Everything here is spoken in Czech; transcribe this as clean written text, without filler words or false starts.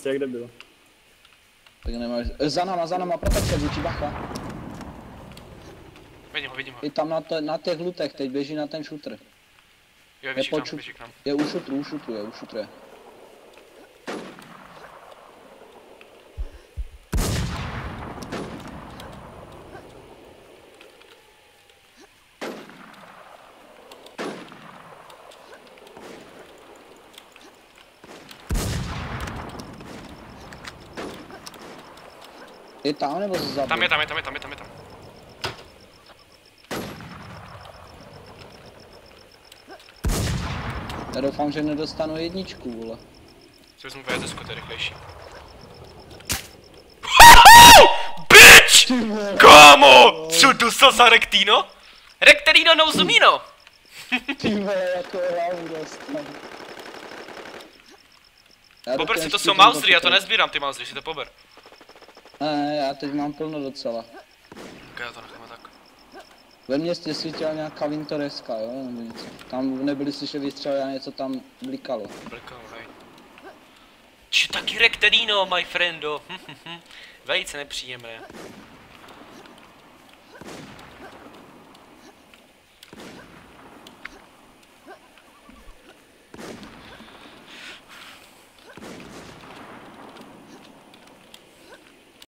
Jste kde byl? Tak nemáš... Za náma, protekce, vůči bacha. Vidím ho. I tam na těch lutech, teď běží na ten šutr. Jo, běží k nám. Je u šutru. Je tam nebo zzabil? Tam je. Já doufám, že nedostanu jedničku, vole. Si vezmu VSS, to je rychlejší. Bitch! Kámo! Co dostal za Rectino? Rectino no zumino! Ty vole, jako hlavu dostanu. Pober si, to jsou Mausery, já to nezbírám ty Mausery, si to pober. Ne, já teď mám plno docela. Ok, já to necháme tak. Ve městě svítila nějaká Vintoreska, jo, nebo něco. Tam nebyly slyšet výstřely a něco tam blikalo. Blikalo, hej. Či taky Rectino, my friendo. Velice nepříjemné.